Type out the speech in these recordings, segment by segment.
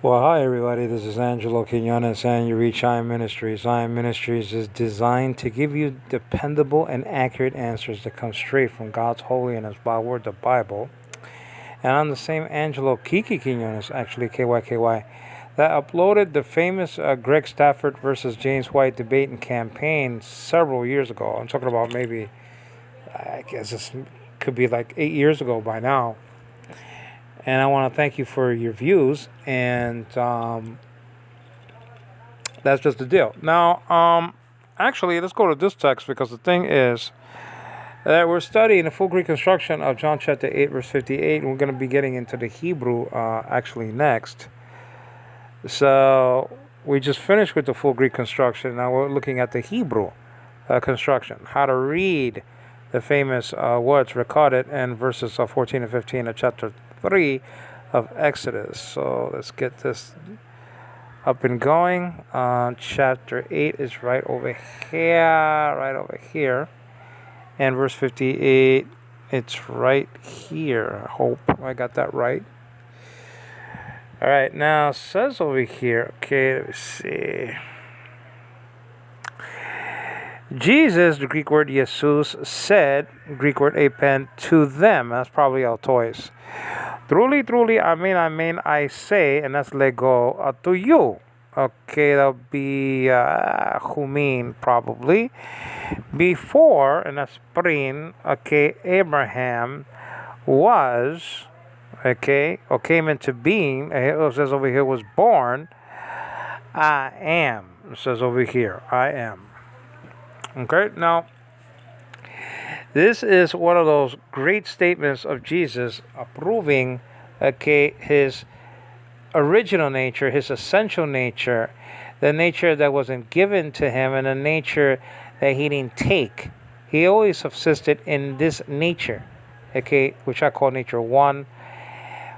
Well, hi everybody. This is Angelo Quinones, and you reach I Am Ministries. I Am Ministries is designed to give you dependable and accurate answers that come straight from God's holy and inspired word, the Bible. And I'm the same Angelo Kiki Quinones, actually KYKY, that uploaded the famous Greg Stafford versus James White debate and campaign several years ago. I'm talking about maybe, I guess this could be like 8 years ago by now. And I want to thank you for your views and. That's just the deal. Now, actually, let's go to this text because the thing is that we're studying the full Greek construction of John chapter 8, verse 58. And we're going to be getting into the Hebrew actually next. So we just finished with the full Greek construction. Now we're looking at the Hebrew construction, how to read the famous words recorded in verses 14 and 15 of chapter 3 of Exodus. So let's get this up and going. Chapter 8 is right over here. And verse 58, it's right here. I hope I got that right. All right, now it says over here, okay, let me see. Jesus, the Greek word Jesus, said, Greek word apen, to them. That's probably altois. Truly, truly, amen, I say, and that's lego, to you. Okay, that'll be humin, probably. Before, and that's prin, okay, Abraham was, okay, or came into being, it says over here, was born, I am. It says over here, I am. Okay, now, this is one of those great statements of Jesus approving, okay, his original nature, his essential nature, the nature that wasn't given to him, and the nature that he didn't take. He always subsisted in this nature, okay, which I call nature 1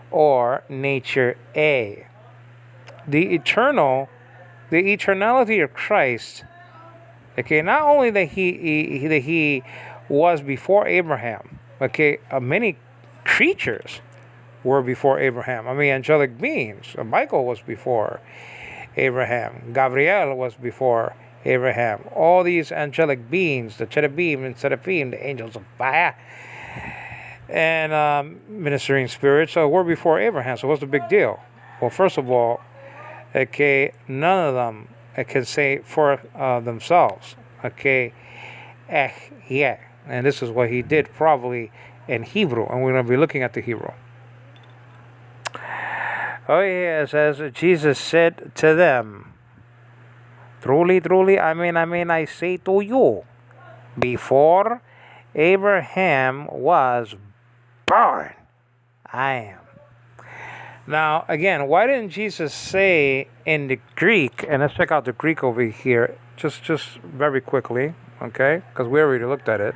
or nature A. The eternality of Christ, okay, not only that he was before Abraham, okay, many creatures were before Abraham. I mean, angelic beings. Michael was before Abraham. Gabriel was before Abraham. All these angelic beings, the cherubim and seraphim, the angels of fire, and ministering spirits were before Abraham. So what's the big deal? Well, first of all, okay, none of them can say for themselves, okay, yeah. And this is what he did probably in Hebrew, and we're going to be looking at the Hebrew. Oh, yeah, it says, Jesus said to them, truly, truly, amen, I say to you, before Abraham was born, I am. Now, again, why didn't Jesus say in the Greek, and let's check out the Greek over here, just very quickly, okay, because we already looked at it,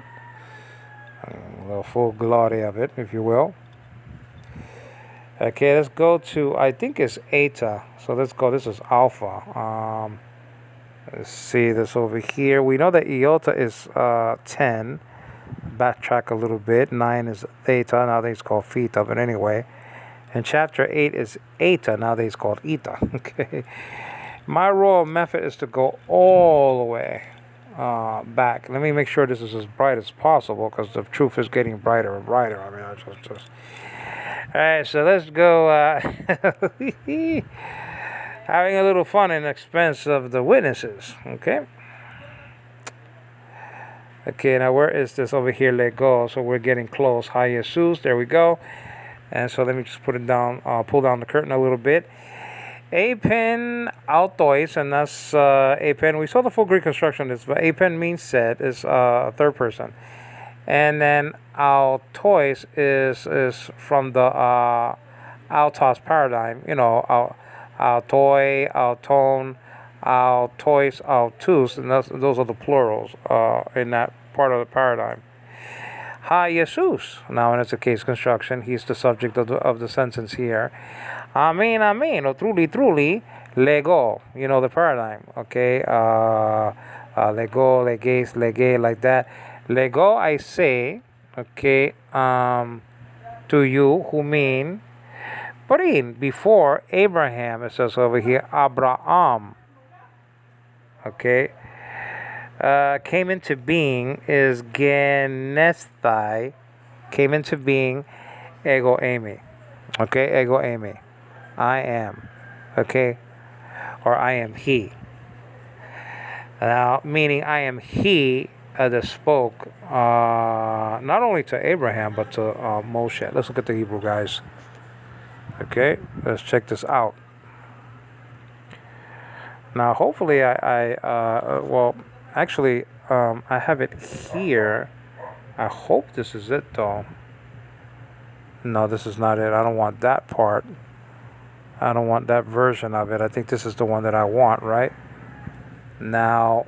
the full glory of it, if you will. Okay, let's go to, I think it's eta. So let's go, this is alpha. Let's see this over here. We know that iota is 10. Backtrack a little bit. 9 is theta, nowadays it's called theta, but anyway. And chapter 8 is eta, nowadays called eta. Okay. My royal method is to go all the way back. Let me make sure this is as bright as possible because the truth is getting brighter and brighter. I mean, I just all right, so let's go having a little fun in expense of the witnesses, okay? Okay, now where is this over here? Let go. So we're getting close. Hi, Jesus. There we go. And so let me just put it down, pull down the curtain a little bit. Apen autois, and that's apen. We saw the full Greek construction of this, but apen means said, is third person. And then autois is from the autos paradigm, you know, autoi, auton, autois, autus, and those are the plurals in that part of the paradigm. Ha Jesus. Now, in its a case construction, he's the subject of the sentence here. Amen, amen, or truly, truly, lego. You know the paradigm, okay? Lego, leges, lege, like that. Lego, I say, okay, to you, who mean, Prin, before Abraham, it says over here, Abraham. Okay. Came into being is genesthai. Came into being, ego eimi. Okay, ego eimi. I am. Okay, or I am he. Now, meaning I am he that spoke not only to Abraham but to Moshe. Let's look at the Hebrew, guys. Okay, let's check this out. Now, hopefully, well, actually, I have it here. I hope this is it, though. No, this is not it. I don't want that part. I don't want that version of it. I think this is the one that I want, right? Now,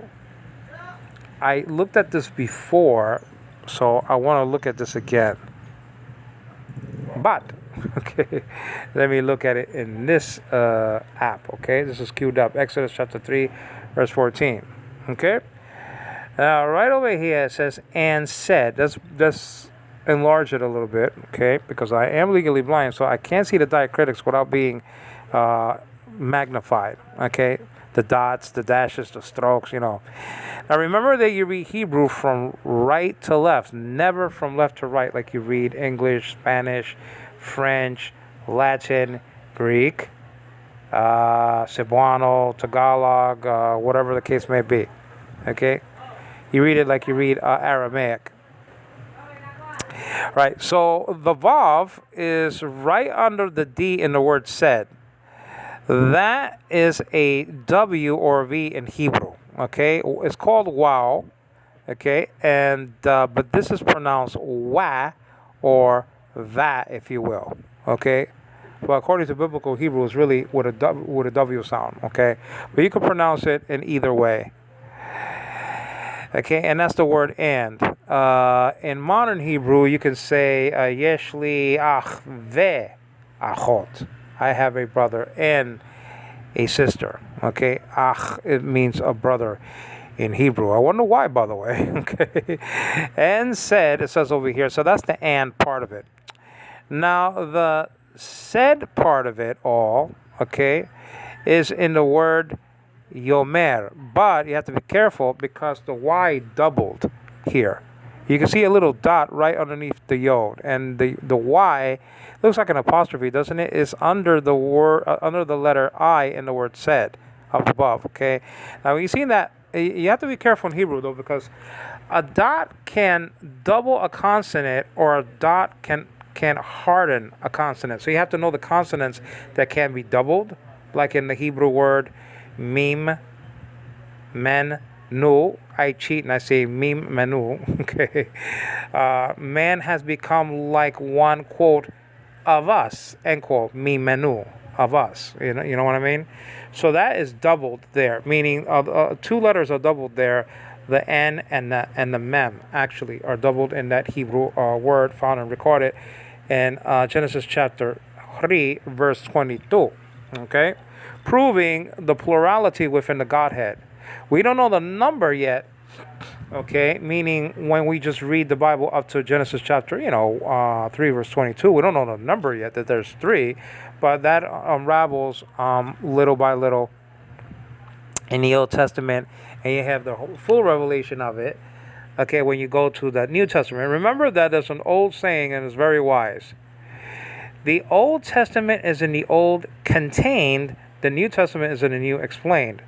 I looked at this before, so I want to look at this again. But, okay, let me look at it in this app, okay? This is queued up. Exodus chapter 3, verse 14, okay? Now, right over here it says, and said. Let's enlarge it a little bit, okay? Because I am legally blind, so I can't see the diacritics without being magnified, okay? The dots, the dashes, the strokes, Now, remember that you read Hebrew from right to left, never from left to right, like you read English, Spanish, French, Latin, Greek, Cebuano, Tagalog, whatever the case may be, okay? You read it like you read Aramaic. Right, so the Vav is right under the D in the word said. That is a W or V in Hebrew, okay? It's called wow, okay? And but this is pronounced wa or that, if you will, okay? Well, according to biblical Hebrew, it's really with a W sound, okay? But you can pronounce it in either way. Okay, and that's the word and. In modern Hebrew, you can say, Yesh li ach ve achot. I have a brother and a sister. Okay, ach, it means a brother in Hebrew. I wonder why, by the way. Okay, and said, it says over here. So that's the and part of it. Now, the said part of it all, okay, is in the word Yomer, but you have to be careful because the Y doubled here. You can see a little dot right underneath the yod, and the Y looks like an apostrophe, doesn't it? It's under the word under the letter I in the word said up above. Okay, now you see that you have to be careful in Hebrew though, because a dot can double a consonant or a dot can harden a consonant. So you have to know the consonants that can be doubled, like in the Hebrew word mim, men, nu. I cheat and I say mim, menu. Okay. Man has become like one, quote, of us, end quote, mim, menu, of us. You know what I mean? So that is doubled there, meaning two letters are doubled there. The N and the Mem actually are doubled in that Hebrew word found and recorded in Genesis chapter 3, verse 22. Okay? Proving the plurality within the Godhead. We don't know the number yet, okay? Meaning when we just read the Bible up to Genesis chapter, 3 verse 22, we don't know the number yet that there's 3, but that unravels little by little in the Old Testament, and you have the full revelation of it, okay, when you go to the New Testament. Remember that there's an old saying, and it's very wise. The Old Testament is in the Old contained, the New Testament is in the New explained.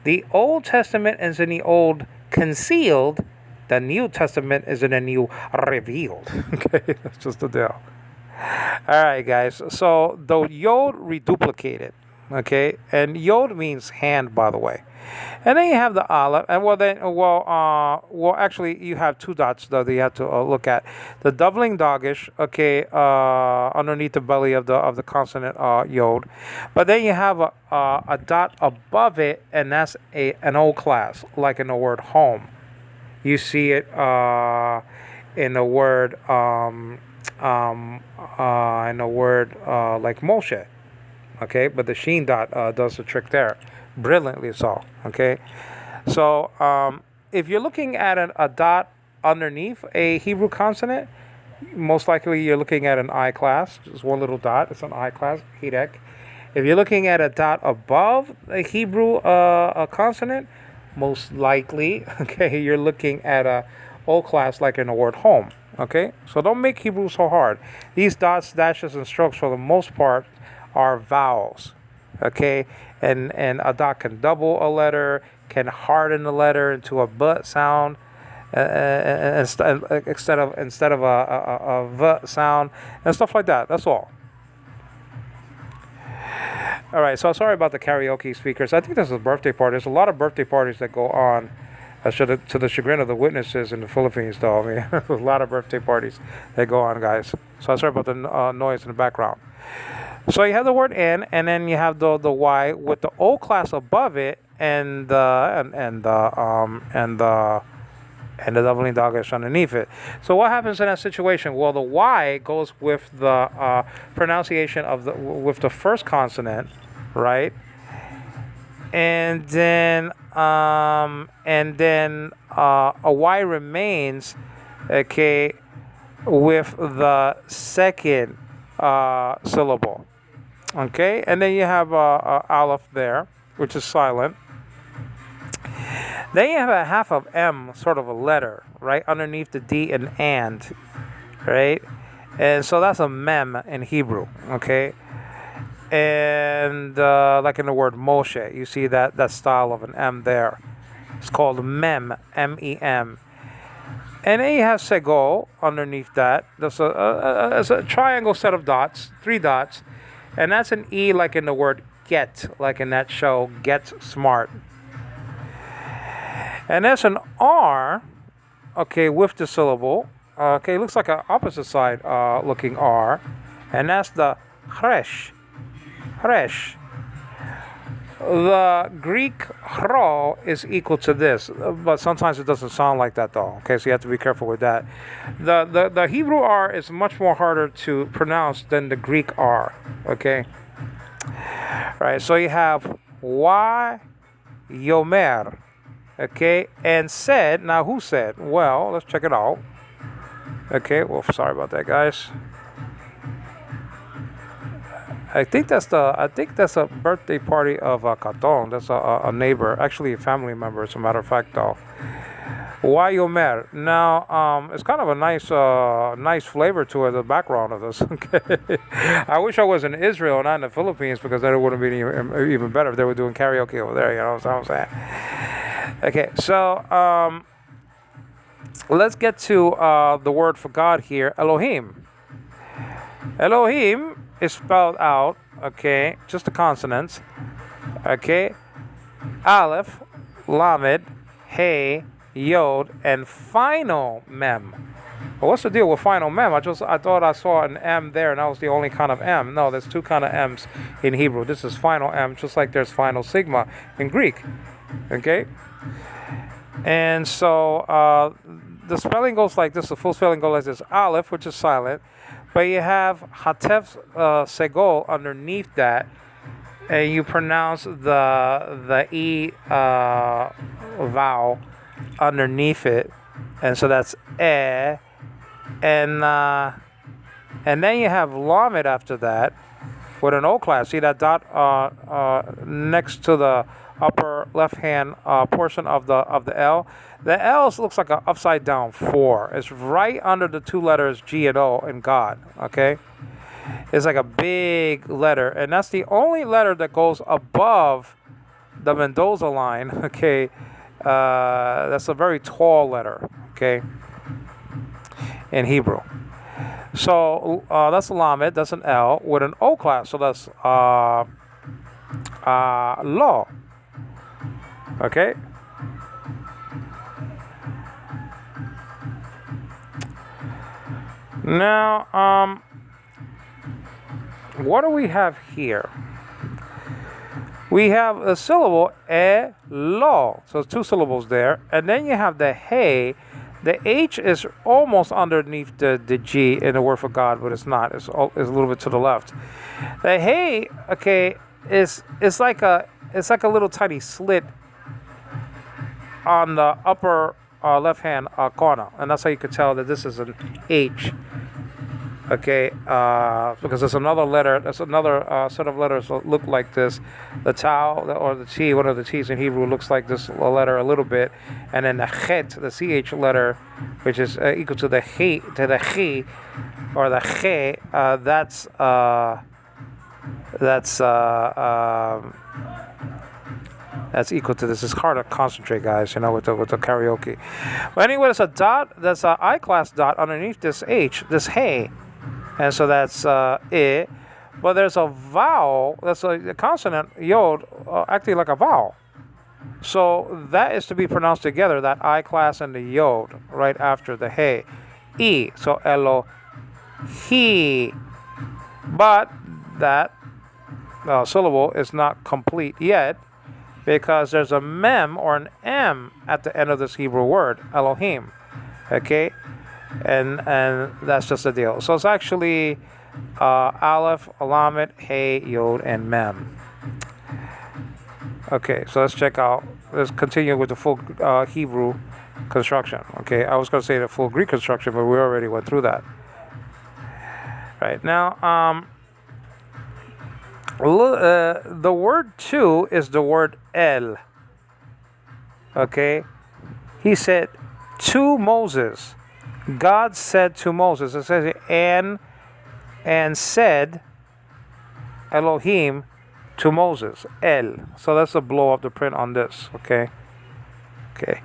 The Old Testament is in the Old concealed, the New Testament is in the New revealed. Okay, that's just the deal. All right, guys. So the yod reduplicated, okay, and yod means hand, by the way. And then you have the aleph, and actually you have two dots though that you have to look at. The doubling dagesh, okay, underneath the belly of the consonant yod, but then you have a dot above it, and that's an old class, like in the word home. You see it in the word like Moshe, okay, but the sheen dot does the trick there. Brilliantly so, okay? So if you're looking at a dot underneath a Hebrew consonant, most likely you're looking at an I class, just one little dot. It's an I class, Hidek. If you're looking at a dot above a Hebrew a consonant, most likely, okay, you're looking at a O class like in the word home. Okay, so don't make Hebrew so hard. These dots, dashes, and strokes for the most part are vowels. Okay, and a dot can double a letter, can harden a letter into a but sound. Instead of a v sound and stuff like that. That's all. All right. So sorry about the karaoke speakers. I think this is a birthday party. There's a lot of birthday parties that go on, to the chagrin of the witnesses in the Philippines. Though, I mean, there's a lot of birthday parties that go on, guys. So I'm sorry about the noise in the background. So you have the word in, and then you have the Y with the O class above it, and the doubling dagesh underneath it. So what happens in that situation? Well, the Y goes with the pronunciation of with the first consonant, right? And then a Y remains, okay, with the second syllable, okay, and then you have aleph there, which is silent. Then you have a half of M, sort of a letter, right, underneath the D and, right? And so that's a mem in Hebrew, okay? And like in the word Moshe, you see that style of an M there. It's called mem, M-E-M. And then you have segol underneath that. There's a triangle set of dots, 3 dots. And that's an E like in the word get, like in that show, Get Smart. And there's an R, okay, with the syllable. Okay, looks like an opposite side looking R. And that's the chresh. Chresh. The Greek chro is equal to this, but sometimes it doesn't sound like that though. Okay, so you have to be careful with that. The Hebrew R is much more harder to pronounce than the Greek R. Okay. All right, so you have Y yomer. Okay, and said. Now, who said? Well, let's check it out. Okay, well, sorry about that, guys. I think that's a birthday party of Katon. That's a neighbor, actually a family member, as a matter of fact, though. Wayomer. Now, it's kind of a nice flavor to it, the background of this. Okay, I wish I was in Israel, not in the Philippines, because then it would have been even better if they were doing karaoke over there. You know what I'm saying? Okay, so let's get to the word for God here, Elohim. Elohim is spelled out, okay, just the consonants, okay, Aleph, Lamed, Hey, Yod, and final Mem. But what's the deal with final Mem? I thought I saw an M there, and that was the only kind of M. No, there's 2 kind of M's in Hebrew. This is final M, just like there's final Sigma in Greek, okay? And so the spelling goes like this, the full spelling goes like this, Aleph, which is silent, but you have Hatef Segol underneath that, and you pronounce the E vowel underneath it, and so that's and then you have Lamed after that with an O class. See that dot next to the upper left hand portion of the L. The L looks like an upside down 4. It's right under the 2 letters G and O in God. Okay, it's like a big letter, and that's the only letter that goes above the Mendoza line. Okay, that's a very tall letter. Okay, in Hebrew. So that's a Lamed. That's an L with an O class. So that's Lo. Okay. Now, what do we have here? We have a syllable, lo. So it's 2 syllables there. And then you have the hey. The H is almost underneath the G in the word for God, but it's not. It's a little bit to the left. The hey, okay, it's like a little tiny slit on the upper left hand corner, and that's how you could tell that this is an H. Okay, because there's another letter. There's another set of letters that look like this. The tau or the T, one of the T's in Hebrew, looks like this letter a little bit, and then the chet, the CH letter, which is equal to the he, or the che. That's equal to this. It's hard to concentrate, guys, with the karaoke. But anyway, there's a dot, that's an I-class dot underneath this H, this hey. And so that's I. But there's a vowel, that's a consonant, yod, acting like a vowel. So that is to be pronounced together, that I-class and the yod, right after the hey. E. So elo, he. But that syllable is not complete yet, because there's a mem or an M at the end of this Hebrew word, Elohim. Okay? And that's just the deal. So it's actually Aleph, Lamed, Hey, Yod, and Mem. Okay, so let's continue with the full Hebrew construction. Okay, I was going to say the full Greek construction, but we already went through that. Right, now, the word to is the word El. Okay? He said to Moses. God said to Moses. It says and said Elohim to Moses. El. So let's blow up the print on this. Okay? Okay.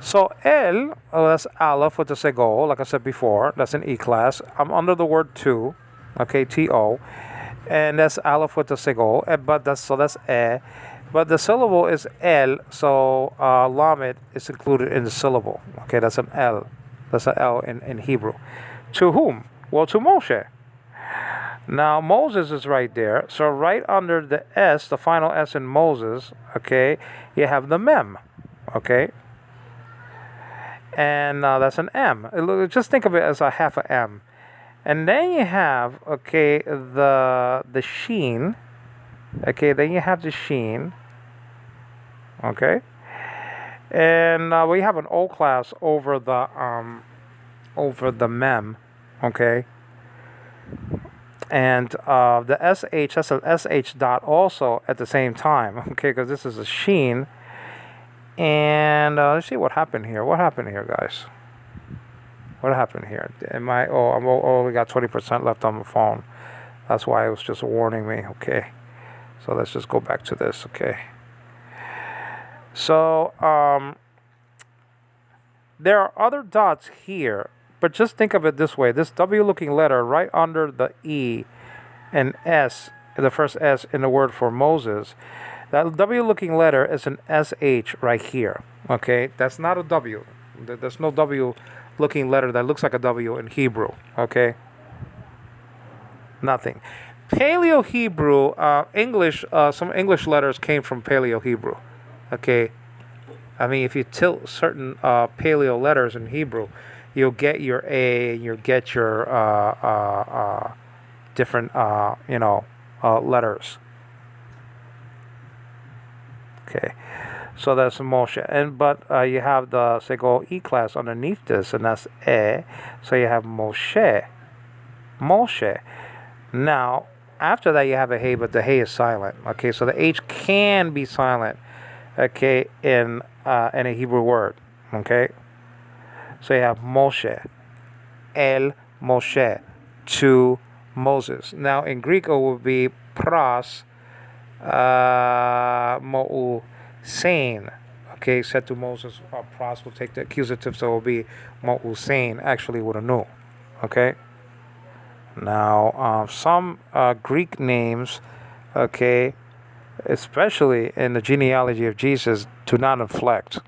So El, that's Aleph with the Segol, like I said before. That's an E class. I'm under the word to. Okay, T-O. And that's Aleph with the Segol, but that's E. But the syllable is El, so Lamed is included in the syllable. Okay, that's an L. That's an L in Hebrew. To whom? Well, to Moshe. Now, Moses is right there. So right under the S, the final S in Moses, okay, you have the Mem. Okay? And that's an M. Just think of it as a half a M. And then you have, okay, the sheen. Okay, then you have the sheen. Okay? And we have an O class over the mem. Okay? And the SH, that's an SH dot also at the same time. Okay, because this is a sheen. And let's see what happened here. What happened here, guys? What happened here? I've only got 20% left on my phone. That's why it was just warning me. Okay. So let's just go back to this. Okay. So there are other dots here, but just think of it this way. This W-looking letter right under the E and S, the first S in the word for Moses, that W-looking letter is an SH right here. Okay. That's not a W. There's no W-looking letter that looks like a W in Hebrew. Okay. Nothing. Paleo-Hebrew, English, some English letters came from Paleo-Hebrew. Okay. I mean, if you tilt certain Paleo letters in Hebrew, you'll get your A, you'll get your different, letters. Okay. So that's Moshe. But you have the Segol E class underneath this, and that's E. So you have Moshe. Moshe. Now, after that, you have a Hey, but the Hey is silent. Okay, so the H can be silent. Okay, in a Hebrew word. Okay, so you have Moshe, El Moshe, to Moses. Now in Greek it would be pros mo'u sein. Okay, said to Moses, pros will take the accusative, so it will be mo'u sein, actually with a nu. Okay. Now some Greek names, okay, especially in the genealogy of Jesus, do not inflect.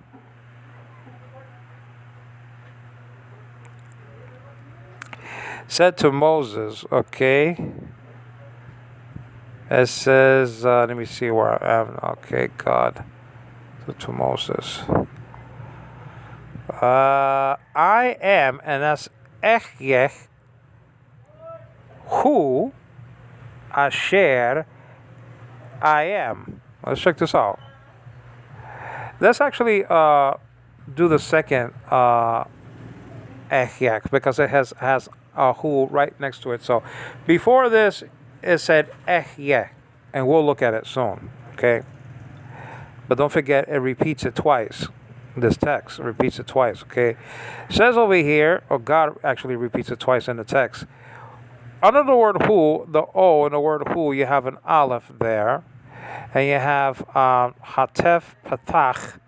Said to Moses, okay. It says, let me see where I am. Okay, God. Said to Moses. I am, and that's Echyech, who, Asher, I am. Let's check this out. That's actually do the second ehyak because it has a hu right next to it. So before this, it said ehye, and we'll look at it soon. Okay, but don't forget it repeats it twice. This text repeats it twice. Okay, it says over here, or God actually repeats it twice in the text. Under the word hu, the o in the word hu, you have an aleph there, and you have hatef patach,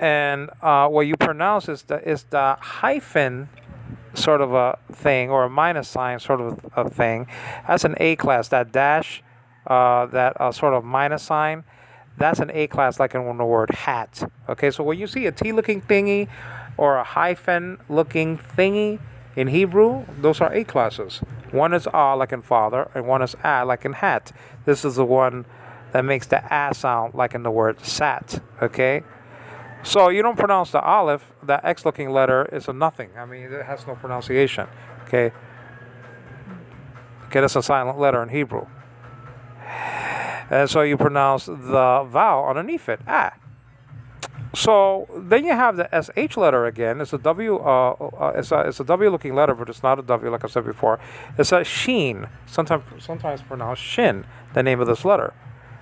and what you pronounce is the hyphen sort of a thing, or a minus sign sort of a thing. That's an A class. That dash, that sort of minus sign, that's an A class, like in the word hat. Okay, so when you see a T-looking thingy or a hyphen-looking thingy in Hebrew, those are A classes. One is A, like in father, and one is A, like in hat. This is the one that makes the A sound, like in the word sat. Okay, so you don't pronounce the aleph. That X-looking letter is a nothing. I mean, it has no pronunciation. Okay, that's a silent letter in Hebrew. And so you pronounce the vowel underneath it, ah. So then you have the SH letter again. It's a W. It's a W-looking letter, but it's not a W, like I said before. It's a sheen. Sometimes pronounced shin. The name of this letter.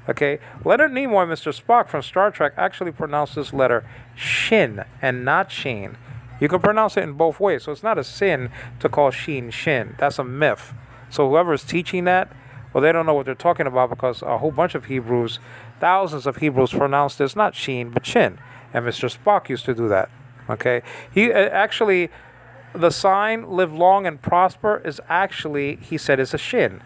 Okay. Leonard Nimoy, Mr. Spock from Star Trek, actually pronounced this letter shin and not sheen. You can pronounce it in both ways. So it's not a sin to call sheen shin. That's a myth. So whoever is teaching that, well, they don't know what they're talking about, because a whole bunch of Hebrews, thousands of Hebrews, pronounce this not sheen but shin, and Mr. Spock used to do that. Okay, he actually, the sign "Live long and prosper" is actually, he said, is a shin.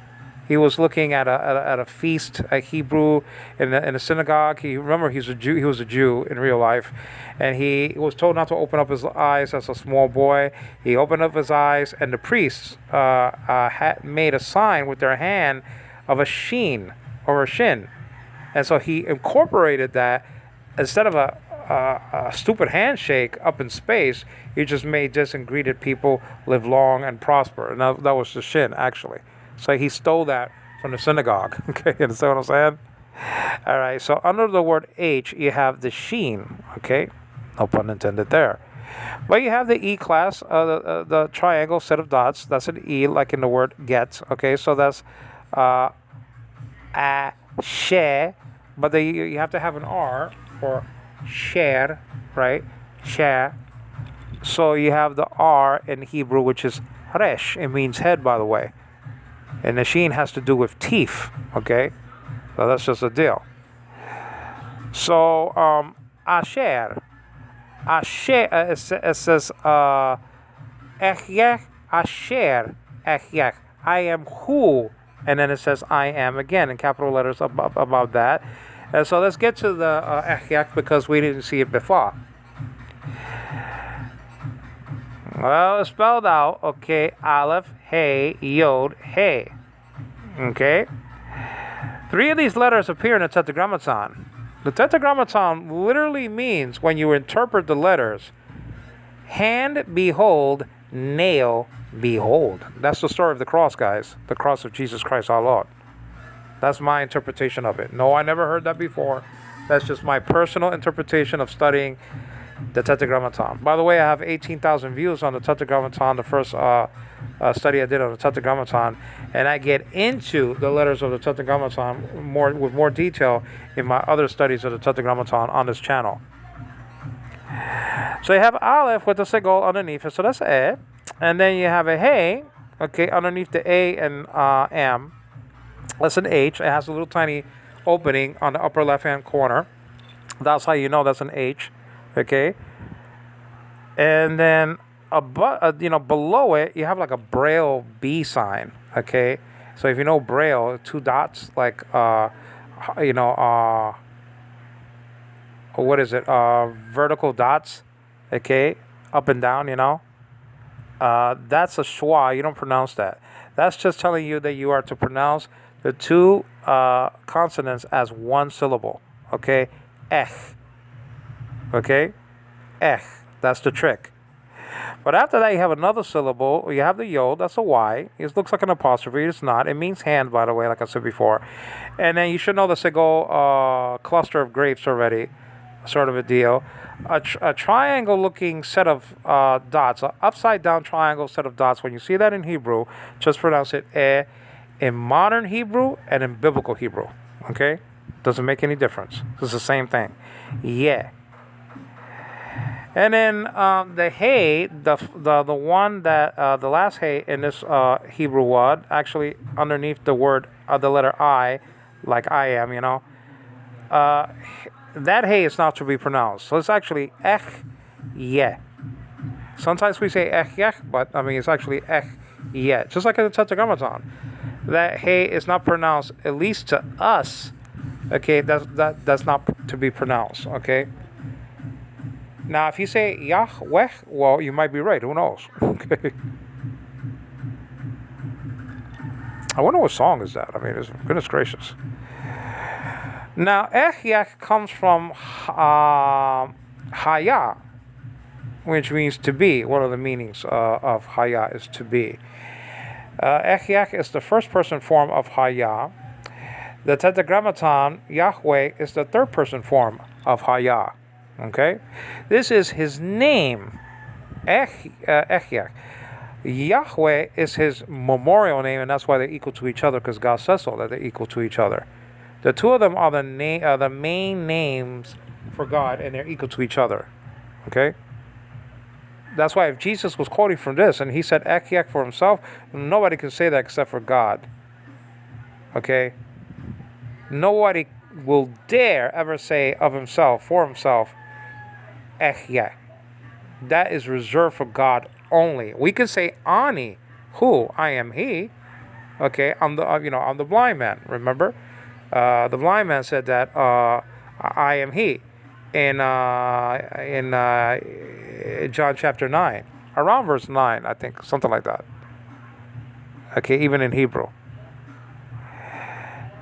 He was looking at a feast, a Hebrew in a synagogue. Remember he's a Jew. He was a Jew in real life, and he was told not to open up his eyes as a small boy. He opened up his eyes, and the priests had made a sign with their hand of a sheen or a shin, and so he incorporated that. Instead of a stupid handshake up in space, he just made this and greeted people, "Live long and prosper," and that was the shin actually. So he stole that from the synagogue. Okay, you understand what I'm saying? All right, so under the word H, you have the sheen. Okay, no pun intended there. But you have the E class, the triangle set of dots. That's an E, like in the word get. Okay, so that's a, she, but you have to have an R for share, right? Share. So you have the R in Hebrew, which is resh. It means head, by the way. And the sheen has to do with teeth, okay? So that's just a deal. So, asher. Asher, it says, echyech, asher, echyech. I am who, and then it says I am again in capital letters above that. And so let's get to the echyech, because we didn't see it before. Well, it's spelled out, okay, Aleph, Hey, Yod, Hey. Okay? 3 of these letters appear in the Tetragrammaton. The Tetragrammaton literally means, when you interpret the letters, hand, behold, nail, behold. That's the story of the cross, guys. The cross of Jesus Christ our Lord. That's my interpretation of it. No, I never heard that before. That's just my personal interpretation of studying the Tetragrammaton. By the way, I have 18,000 views on the Tetragrammaton, the first study I did on the Tetragrammaton, and I get into the letters of the Tetragrammaton with more detail in my other studies of the Tetragrammaton on this channel. So you have Aleph with the sigil underneath it, so that's E, and then you have a Hey, okay, underneath the A and M. That's an H. It has a little tiny opening on the upper left-hand corner. That's how you know that's an H. Okay, and then above, below it, you have like a Braille B sign. Okay, so if you know Braille, 2 dots, like what is it? Vertical dots. Okay, up and down. That's a schwa. You don't pronounce that. That's just telling you that you are to pronounce the 2 consonants as one syllable. Okay, ech. Okay, that's the trick. But after that, you have another syllable. You have the yod. That's a Y. It looks like an apostrophe. It's not. It means hand, by the way, like I said before. And then you should know the sigil cluster of grapes already. sort of a deal. A triangle looking set of dots, an upside down triangle set of dots. When you see that in Hebrew, just pronounce it in modern Hebrew and in biblical Hebrew. Okay? Doesn't make any difference. It's the same thing. Yeah. And then the hey, the one that the last hey in this Hebrew word, actually underneath the word the letter I, like I am, that hey is not to be pronounced. So it's actually yeah. Sometimes we say but it's actually yeah. Just like in the Tetragrammaton, that hey is not pronounced, at least to us. Okay, that's not to be pronounced. Okay. Now, if you say Yahweh, well, you might be right. Who knows? Okay. I wonder what song is that. It's goodness gracious. Now, comes from Haya, which means to be. One of the meanings of Haya is to be. is the first person form of Haya. The Tetragrammaton, Yahweh, is the third person form of Haya. Okay? This is his name. Yahweh is his memorial name, and that's why they're equal to each other, because God says so, that they're equal to each other. The two of them are the main names for God, and they're equal to each other. Okay? That's why if Jesus was quoting from this, and he said Ekyek for himself, nobody can say that except for God. Okay? Nobody will dare ever say of himself, for himself, Ekyek. That is reserved for God only. We can say Ani, who I am He. Okay, I'm the blind man. Remember, the blind man said that I am He in John chapter 9, around verse 9, I think, something like that. Okay, even in Hebrew.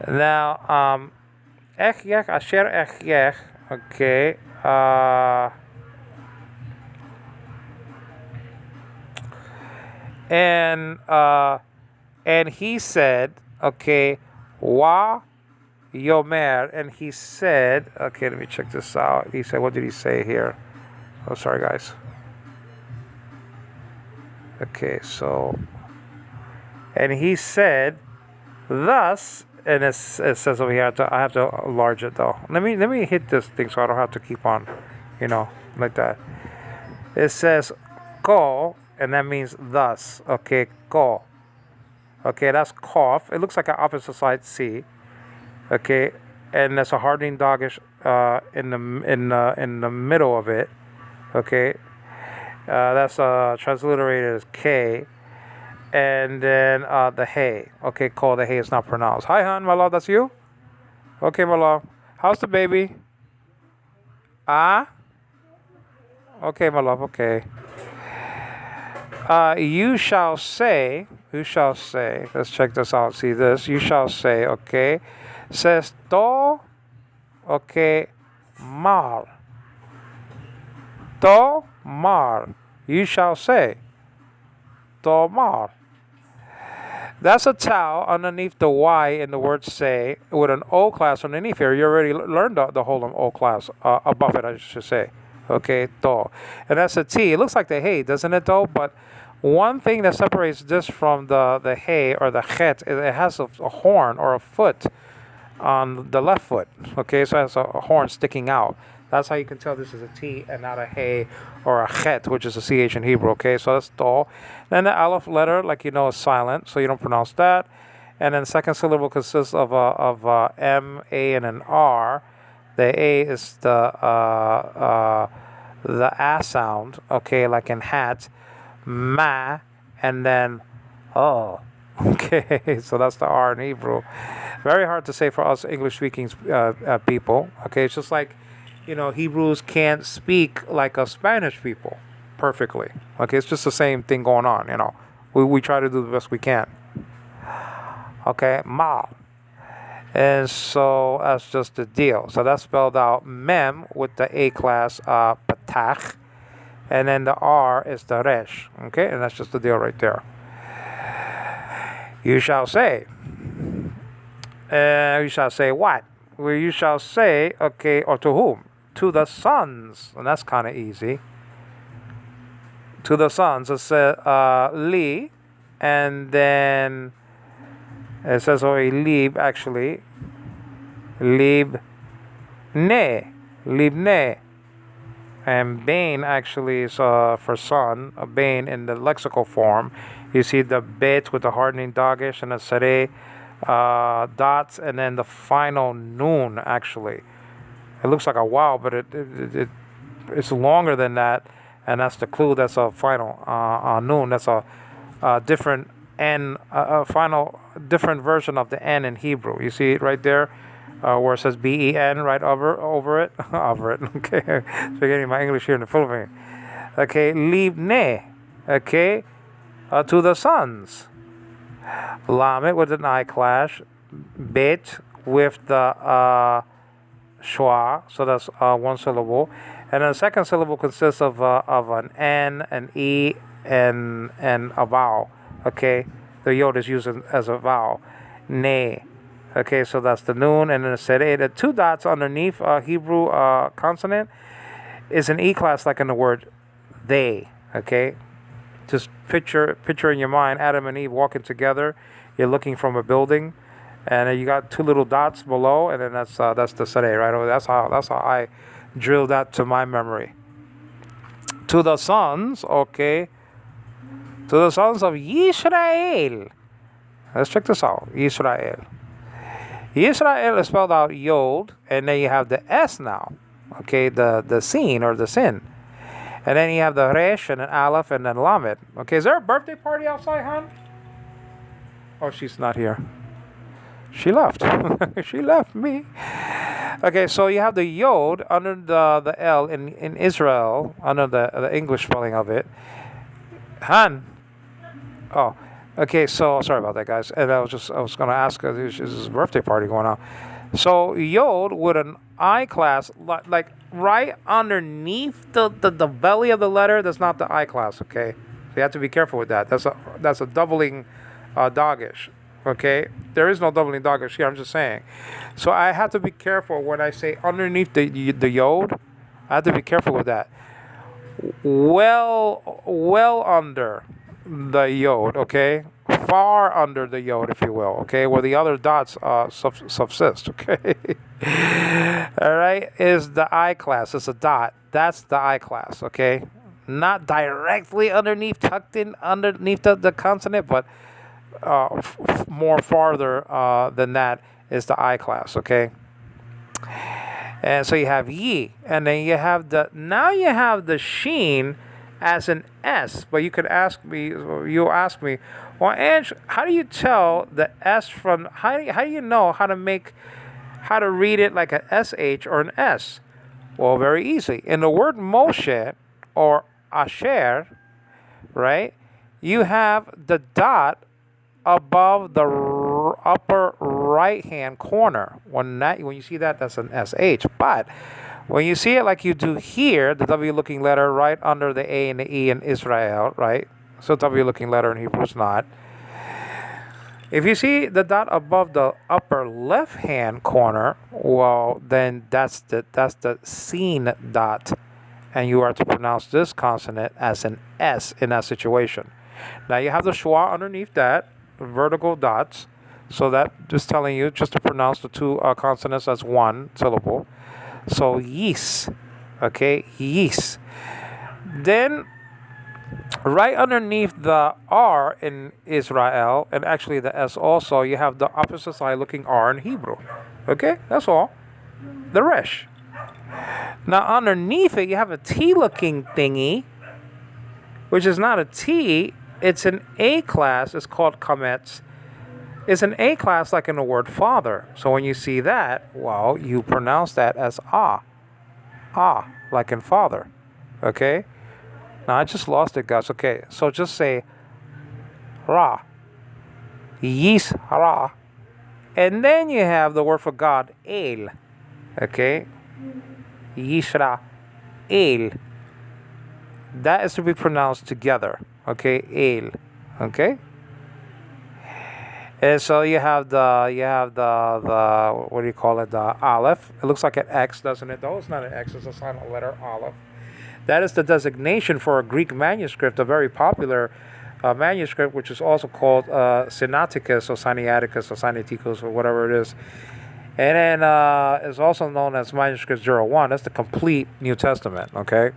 Now, Ekyek, Asher Ekyek. Okay. And he said, okay, Wa Yomer, and he said, okay, let me check this out. He said, what did he say here? Oh, sorry, guys. Okay, so, and he said, thus, and it says over here, I have to enlarge it though. Let me hit this thing so I don't have to keep on, like that. It says, Ko, and that means thus. Okay, Ko. Okay, that's cough. It looks like an opposite side C. Okay, and that's a hardening dogish in the middle of it. Okay, that's transliterated as K, and then the hey. Okay, call the hey is not pronounced. Hi, hon, my love. That's you. Okay, my love. How's the baby? Ah. Okay, my love. Okay. You shall say. Let's check this out. See this. You shall say. Okay. Says to. Okay. Mar. To mar. You shall say. To mar. That's a tau underneath the Y in the word say with an O class underneath here. You already learned the whole O class above it, I should say. Okay, to. And that's a T. It looks like the hey, doesn't it though? But one thing that separates this from the hey or the chet is it has a horn or a foot on the left foot. Okay, so it has a horn sticking out. That's how you can tell this is a T and not a hey or a chet, which is a CH in Hebrew. Okay, so that's to. Then the aleph letter, like is silent, so you don't pronounce that. And then the second syllable consists of M, A, and an R. The A is the A sound. Okay, like in hat. Ma, and then oh. Okay, so that's the R in Hebrew. Very hard to say for us English-speaking people. Okay, it's just like, Hebrews can't speak like us Spanish people perfectly. Okay, it's just the same thing going on. We try to do the best we can. Okay, ma, and so that's just the deal. So that's spelled out mem with the A class patach, and then the R is the resh. Okay, and that's just the deal right there. You shall say. You shall say what? Well, you shall say, okay, or to whom? to the sons, and that's kind of easy. To the sons, it says li, and then it says lib, actually, lib ne, and bane actually is for son, a bane in the lexical form. You see the bet with the hardening dagish and the sere dots, and then the final noon actually. It looks like a wow, but it's longer than that, and that's the clue. That's a final noon. That's a different n, a final different version of the n in Hebrew. You see it right there, where it says ben right over it, over it. Okay, forgetting my English here in the Philippines. Okay, leave ne. Okay, to the sons. Lamed with an I clash, bet with the schwa, so that's one syllable, and then the second syllable consists of an n, an e, and a vowel. Okay, the yod is used as a vowel. Ne. Okay, so that's the noon, and then the sere. The two dots underneath Hebrew consonant is an e class, like in the word they. Okay, just picture in your mind Adam and Eve walking together. You're looking from a building, and you got two little dots below, and then that's the sere right over. That's how I drilled that to my memory. To the sons, okay. To the sons of Yisrael. Let's check this out. Yisrael. Yisrael is spelled out yod, and then you have the s now. Okay, the sin or the sin. And then you have the resh and an aleph and then lamed. Okay, is there a birthday party outside, hon? Oh, she's not here. She left. She left me. Okay, so you have the yod under the L in Israel, under the English spelling of it. Han. Oh, okay, so sorry about that, guys. And I was going to ask, there's a birthday party going on. So yod with an I class, like right underneath the belly of the letter, that's not the I class, okay? So you have to be careful with that. That's a doubling dagish, okay? There is no doubling dagish here, I'm just saying. So I have to be careful when I say underneath the yod. I have to be careful with that. Well under the yod, okay? Far under the yod, if you will, okay? Where the other dots subsist, okay? All right, is the I class. It's a dot. That's the I class, okay? Not directly underneath, tucked in underneath the consonant, but more farther than that is the I class, okay? And so you have ye, and then you have now you have the sheen as an S, but you'll ask me, well, Ange, how do you tell the S from, how do you know how to read it like an SH or an S? Well, very easy. In the word Moshe or Asher, right, you have the dot above the upper right hand corner. When you see that, that's an SH. But when you see it like you do here, the W looking letter right under the A and the E in Israel, right? So W looking letter in Hebrew is not. If you see the dot above the upper left hand corner, well, then that's the seen dot, and you are to pronounce this consonant as an S in that situation. Now you have the schwa underneath that, vertical dots, so that just telling you just to pronounce the two consonants as one syllable. So yis, okay, yis. Then right underneath the R in Israel, and actually the S also, you have the opposite side looking R in Hebrew. Okay, that's all. The resh. Now underneath it, you have a T looking thingy, which is not a T, it's an A class. It's called kametz. It's an A class like in the word father. So when you see that, well, you pronounce that as ah, like in father. Okay? Now I just lost it, guys. Okay, so just say ra, yis ra, and then you have the word for God, el. Okay? Yisra, el. That is to be pronounced together. Okay? El. Okay? And so you have the what do you call it, the aleph. It looks like an X, doesn't it? Though it's not an X, it's a silent letter, aleph. That is the designation for a Greek manuscript, a very popular manuscript, which is also called Sinaiticus or Sinaiticus or Sinaiticus or whatever it is. And then it's also known as manuscript 01. That's the complete New Testament, okay?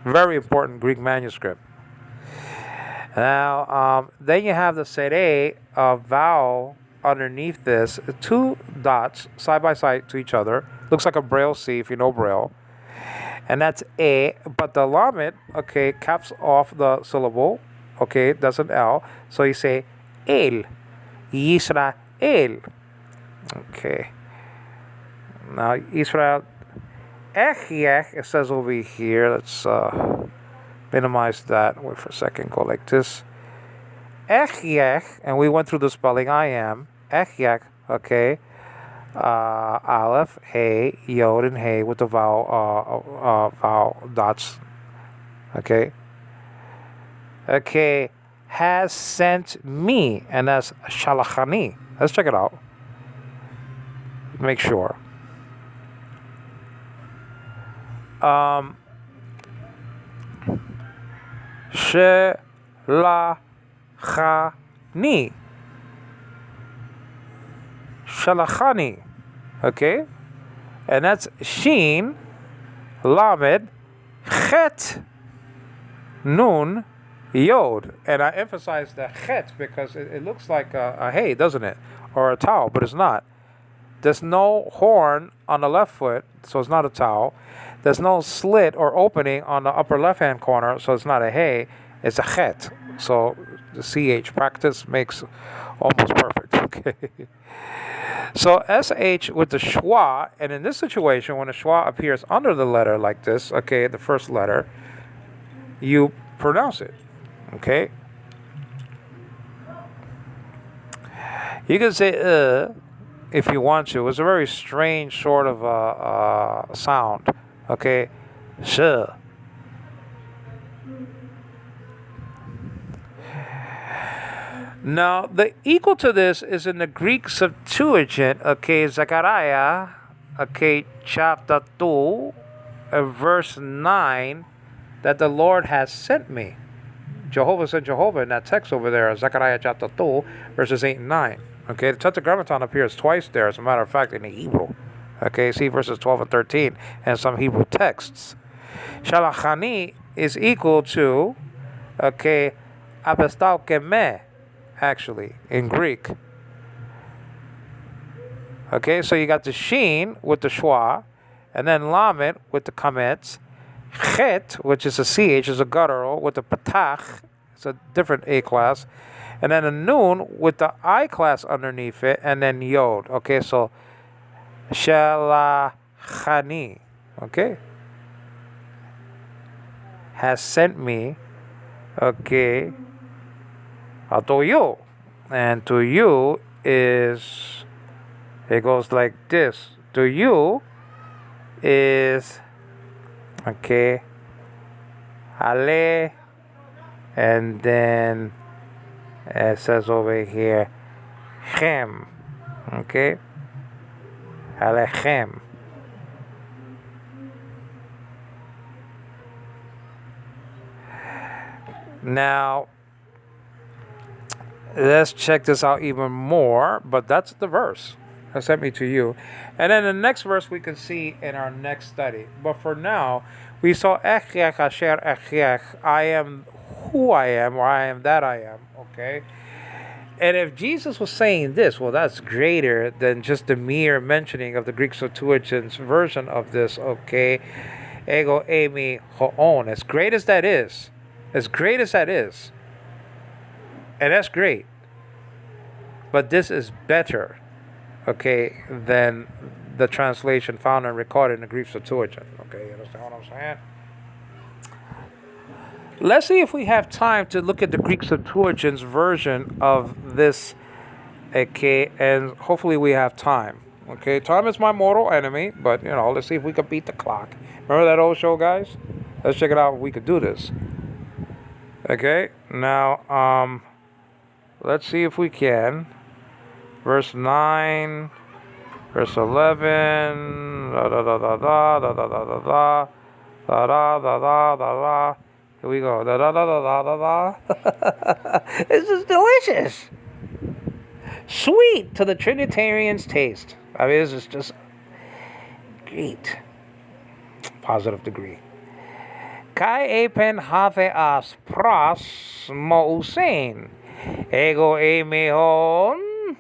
Very important Greek manuscript. Now, then you have the sere vowel underneath this, two dots side by side to each other. Looks like a Braille C if you know Braille. And that's a, but the lamed, okay, caps off the syllable, okay, that's an L. So you say el, Yisrael. Okay. Now, Israel, it says over here, let's minimize that. Wait for a second, go like this. And we went through the spelling, I am, okay. Aleph, hey, yod, and hey with the vowel dots. Okay. Okay. Has sent me, and that's shalachani. Let's check it out. Make sure. Shalachani. Okay? And that's Sheen, Lamed, Chet, Nun, Yod. And I emphasize the Chet because it looks like a hay, doesn't it? Or a towel, but it's not. There's no horn on the left foot, so it's not a towel. There's no slit or opening on the upper left-hand corner, so it's not a hay. It's a chet. So the CH practice makes almost perfect. Okay. So SH with the schwa, and in this situation, when the schwa appears under the letter like this, okay, the first letter, you pronounce it. Okay. You can say if you want to. It's a very strange sort of sound. Okay, sh. Now, the equal to this is in the Greek Septuagint, okay, Zechariah, okay, chapter 2, verse 9, that the Lord has sent me. Jehovah sent Jehovah in that text over there, Zechariah chapter 2, verses 8 and 9. Okay, the Tetragrammaton appears twice there, as a matter of fact, in the Hebrew. Okay, see verses 12 and 13 and some Hebrew texts. Shalachani is equal to, okay, apostau keme, actually, in Greek. Okay, so you got the sheen with the schwa, and then lamed with the kametz, chet, which is a ch, is a guttural, with the patach, it's a different A class, and then a nun with the I class underneath it, and then yod. Okay, so shalachani, okay, has sent me, okay, to you, and to you is, it goes like this, to you is, okay, ale, and then it says over here, chem, okay, alechem. Now, let's check this out even more, but that's the verse. That sent me to you. And then the next verse we can see in our next study. But for now, we saw Echiach Asher Echiach, I am who I am, or I am that I am, okay? And if Jesus was saying this, well, that's greater than just the mere mentioning of the Greek Septuagint's version of this, okay? Ego eimi hoon. As great as that is, and that's great, but this is better, okay, than the translation found and recorded in the Greek Septuagint. Okay, you understand what I'm saying? Let's see if we have time to look at the Greek Septuagint's version of this, okay, and hopefully we have time. Okay, time is my mortal enemy, but, you know, let's see if we can beat the clock. Remember that old show, guys? Let's check it out if we could do this. Okay, now, let's see if we can. verse 9, verse 11, da da da da da da da da da da da da da da da. Here we go. Da da da da da da da. This is delicious. Sweet to the Trinitarian's taste. I mean, this is just great. Positive degree. Kai epen hatheas pros mousein. Ego emehon.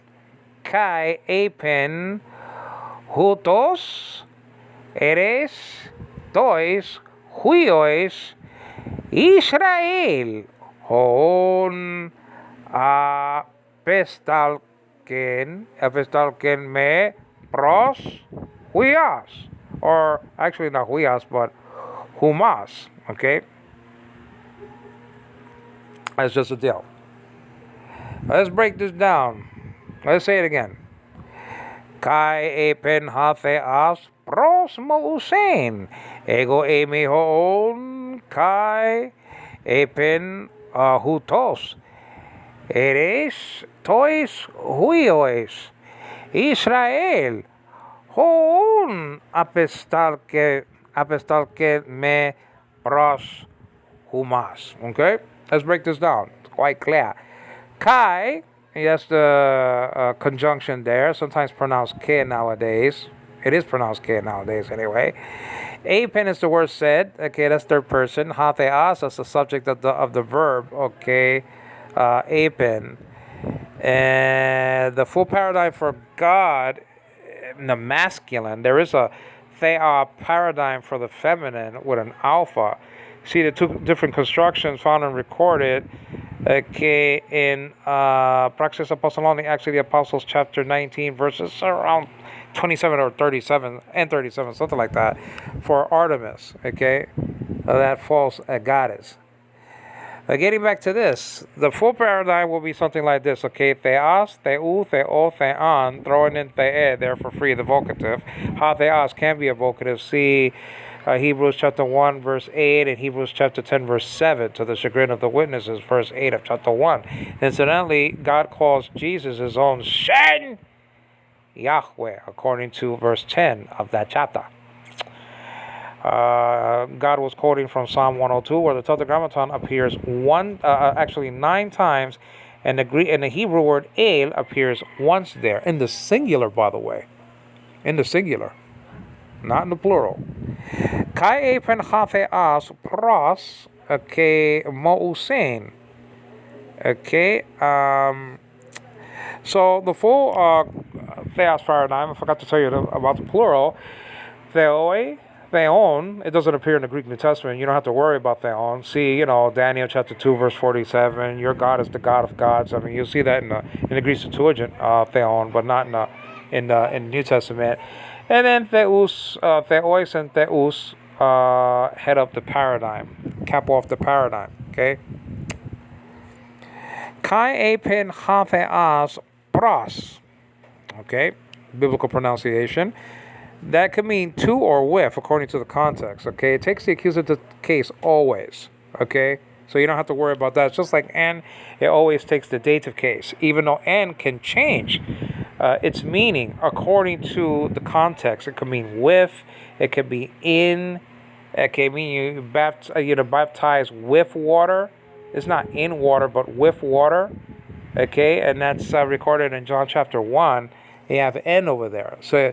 Kai epen hutos. Eres tois huiois. Israel. Hon apestalken me pros huias. Or actually not huias, but humas. Okay? That's just a deal. Let's break this down. Let's say it again. Kai epen hatheas pros mousein. Ego emihon kai epen hutos. Eres tois huiois. Israel. Hon apestalke me pros humas. Okay? Let's break this down. It's quite clear. Kai, that's the conjunction there. Sometimes pronounced K nowadays. It is pronounced K nowadays anyway. Apen is the word said. Okay, that's third person. Hatheas, that's the subject of the verb. Okay, apen. And the full paradigm for God, the masculine, there is a thea paradigm for the feminine with an alpha. See the two different constructions found and recorded. Okay, in Praxis Apostolorum, actually the Apostles chapter 19 verses around 27 or 37 and 37, something like that, for Artemis. Okay, that false goddess. Getting back to this, the full paradigm will be something like this. Okay, theas, theu, theo, thean, throwing in the there for free, the vocative. Ha theas can be a vocative. See Hebrews chapter 1 verse 8 and Hebrews chapter 10 verse 7, to the chagrin of the witnesses, verse 8 of chapter 1. Incidentally, God calls Jesus his own Shen Yahweh, according to verse 10 of that chapter. God was quoting from Psalm 102, where the Tetragrammaton appears actually 9 times, and the Hebrew word El appears once there, in the singular, by the way, in the singular, not in the plural. Kai epen hatheas pros, okay, mousein. Okay, so the full theos paradigm, I forgot to tell you about the plural, theoi, theon, it doesn't appear in the Greek New Testament. You don't have to worry about theon. See, Daniel chapter 2 verse 47, your God is the God of gods. I mean, you'll see that in the Greek Septuagint, theon, but not in the New Testament. And then theos, theois and theus head up the paradigm, cap off the paradigm. Okay. Kai epen hatheas pros. Okay, biblical pronunciation. That could mean to or with, according to the context. Okay, it takes the accusative case always. Okay, so you don't have to worry about that. It's just like and, it always takes the dative case, even though and can change its meaning according to the context. It could mean with, it could be in, it can mean you baptize with water. It's not in water, but with water. Okay, and that's recorded in John chapter 1. You have N over there. So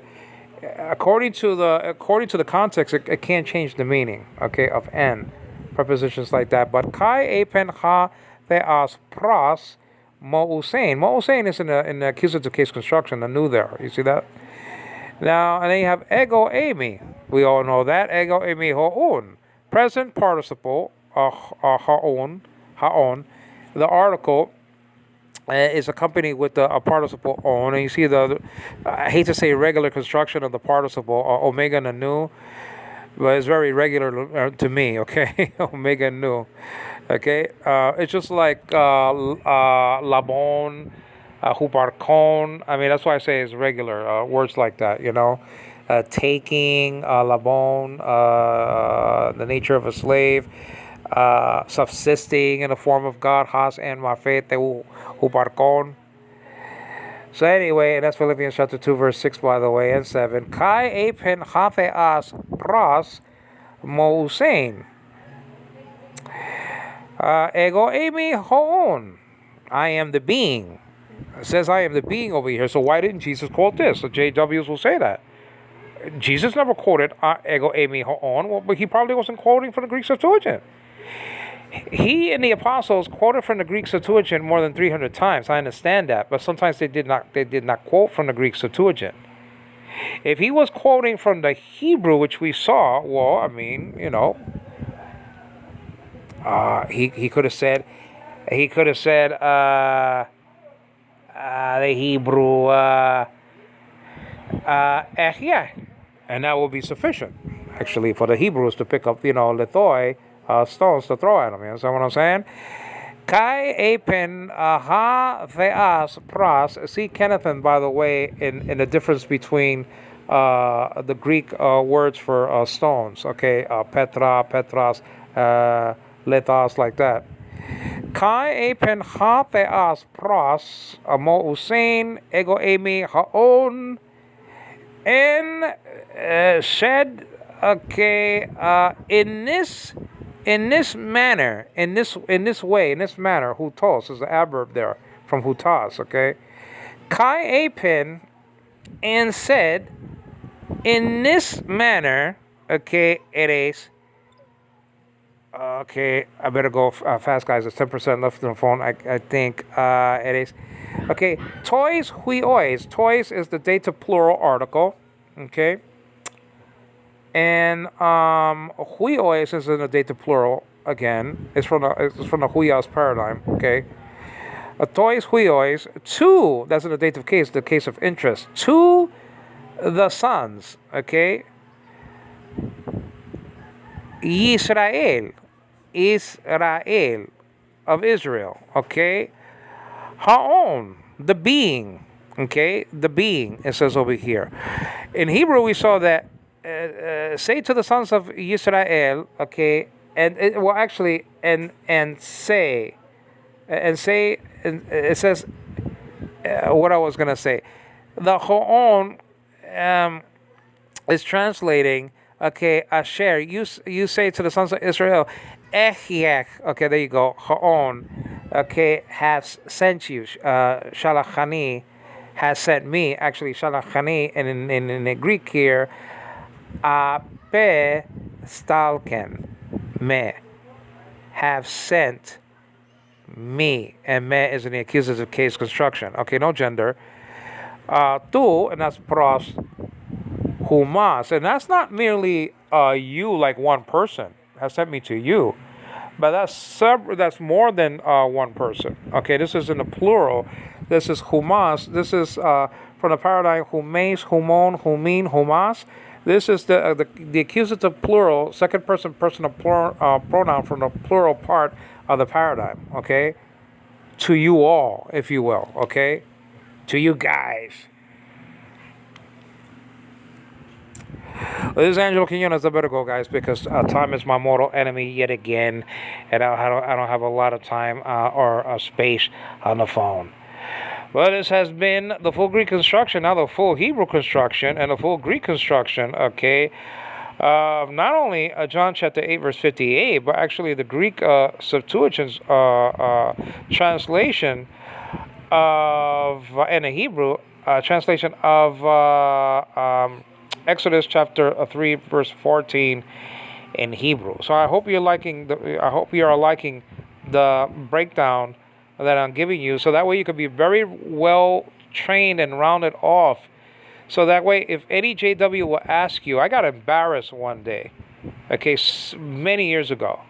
according to the context, it can't change the meaning, okay, of N, prepositions like that. But kai epen ha theas pros mousein. Mousein is in the accusative case construction, the new there. You see that? Now, and then you have ego eimi. We all know that. Ego eimi hoon. Present participle, haon. The article is accompanied with a participle on, and you see I hate to say regular construction of the participle, omega nanu, but it's very regular to me, okay? Omega nu, okay? It's just like labon, huparcon. I mean, that's why I say it's regular, words like that, taking, labon, the nature of a slave, subsisting in the form of God, has and mafete huparcon. So anyway, and that's Philippians chapter 2, verse 6, by the way, and 7. Kai epen hatheas pros mousein. Ego emi hoon. I am the being. It says I am the being over here. So why didn't Jesus quote this? The JWs will say that. Jesus never quoted ego emi hoon, well, but he probably wasn't quoting from the Greek Septuagint. He and the apostles quoted from the Greek Septuagint more than 300 times. I understand that, but sometimes they did not quote from the Greek Septuagint. If he was quoting from the Hebrew, which we saw, well, I mean, you know, he could have said the Hebrew yeah, and that would be sufficient actually for the Hebrews to pick up, you know, lithoi, stones to throw at them. You understand what I'm saying? Kai epen ha theas pras. See Kennethan, by the way, in the difference between the Greek words for stones. Okay, petra, petras, lithos, like that. Kai epen ha theas pras mo usein ego emi haon and said, okay, in this manner, in this way, in this manner, hutos is the adverb there from hutas, okay? Kai apen, and said, in this manner, okay, it is, okay, I better go fast, guys. It's 10% left on the phone. I think it is. Okay, toys, huios. Toys is the dative plural article, okay? And huios is in the dative plural again. It's from the huios paradigm, okay? Toys, huios. To, that's in the dative case, the case of interest. To the sons, okay? Yisrael of Israel, okay? Haon, the being, okay? The being, it says over here. In Hebrew, we saw that, say to the sons of Yisrael, okay? And say, it says, what I was going to say. The Haon is translating, okay, Asher, you say to the sons of Israel, Echiech, okay, there you go, Haon, okay, has sent you, Shalachani has sent me, actually, Shalachani, and in the Greek here, Ape stalken, me, have sent me, and me is in the accusative case construction, okay, no gender, tu, and that's pros, humas, and that's not merely you, like one person has sent me to you, but that's more than one person. Okay, this is in the plural. This is humas. This is from the paradigm humes, humon, humin, humas. This is the accusative plural, second person personal pronoun from the plural part of the paradigm. Okay, to you all, if you will. Okay, to you guys. This is Angelo Quinones. I better go, guys, because time is my mortal enemy yet again, and I don't have a lot of time or space on the phone. Well, this has been the full Greek construction, now the full Hebrew construction, and the full Greek construction, okay, not only John chapter 8, verse 58, but actually the Greek Septuagint's translation of, and the Hebrew translation of Exodus chapter 3, verse 14 in Hebrew. So I hope you're liking the breakdown that I'm giving you, so that way you could be very well trained and rounded off. So that way, if any JW will ask you, I got embarrassed one day, okay, many years ago,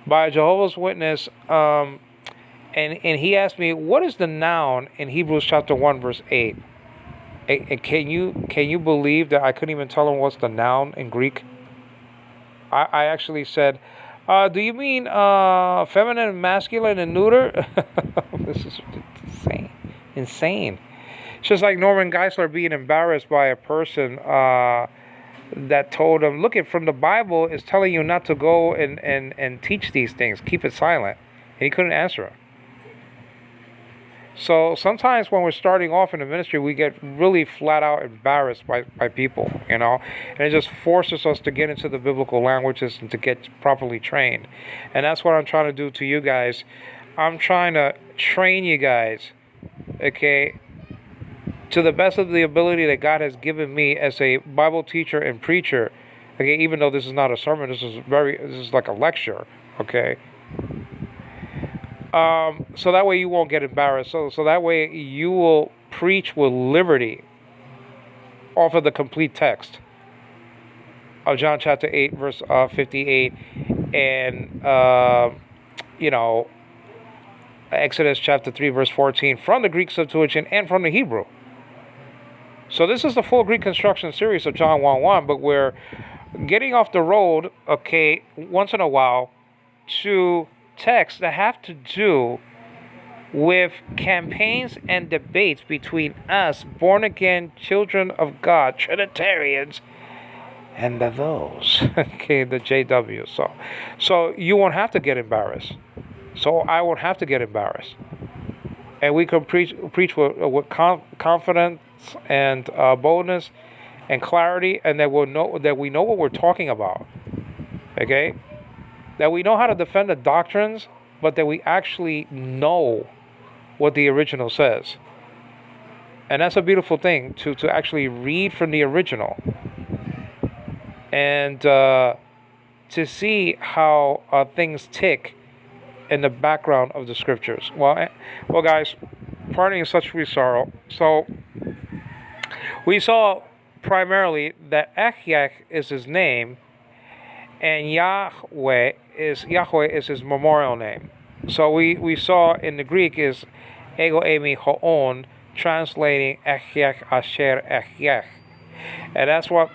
by a Jehovah's Witness, and he asked me, what is the noun in Hebrews chapter 1, verse 8? And can you believe that I couldn't even tell him what's the noun in Greek? I actually said, do you mean feminine, masculine, and neuter? This is insane. It's just like Norman Geisler being embarrassed by a person that told him, look, it from the Bible is telling you not to go and teach these things. Keep it silent. And he couldn't answer him. So sometimes when we're starting off in the ministry, we get really flat out embarrassed by people, and it just forces us to get into the biblical languages and to get properly trained. And that's what I'm trying to do to you guys. I'm trying to train you guys, okay, to the best of the ability that God has given me as a Bible teacher and preacher. Okay, even though this is not a sermon, this is like a lecture, okay? So that way you won't get embarrassed. So that way you will preach with liberty off of the complete text of John chapter 8, verse 58, and, Exodus chapter 3, verse 14, from the Greek Septuagint and from the Hebrew. So this is the full Greek construction series of John 1:1, but we're getting off the road, okay, once in a while, to texts that have to do with campaigns and debates between us, born-again children of God, Trinitarians, and those, okay, the JW. So you won't have to get embarrassed. So I won't have to get embarrassed. And we can preach with confidence and boldness and clarity, and that we know what we're talking about. Okay? That we know how to defend the doctrines, but that we actually know what the original says. And that's a beautiful thing, to actually read from the original. And to see how things tick in the background of the scriptures. Well, guys, parting is such sweet sorrow. So we saw primarily that Ehyeh is his name, and Yahweh is his memorial name. So we saw in the Greek is ego eimi hoon, translating Ehyeh asher Ehyeh. And that's what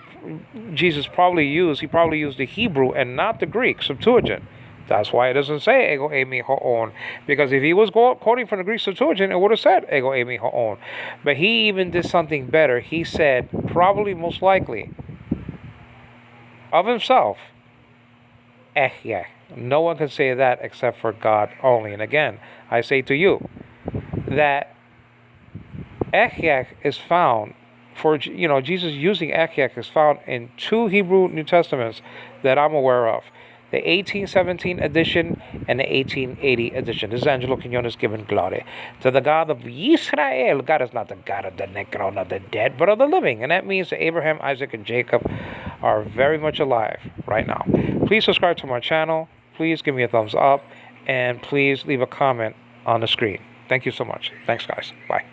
Jesus probably used. He probably used the Hebrew and not the Greek Septuagint. That's why it doesn't say ego eimi hoon. Because if he was quoting from the Greek Septuagint, it would have said ego eimi hoon. But he even did something better. He said, probably most likely, of himself, Ehyeh. No one can say that except for God only. And again, I say to you that Ehyeh is found, Jesus using Ehyeh is found in 2 Hebrew New Testaments that I'm aware of. The 1817 edition and the 1880 edition. This is Angelo Quinones giving glory to the God of Israel. God is not the God of the necro, not the dead, but of the living. And that means that Abraham, Isaac, and Jacob are very much alive right now. Please subscribe to my channel. Please give me a thumbs up. And please leave a comment on the screen. Thank you so much. Thanks, guys. Bye.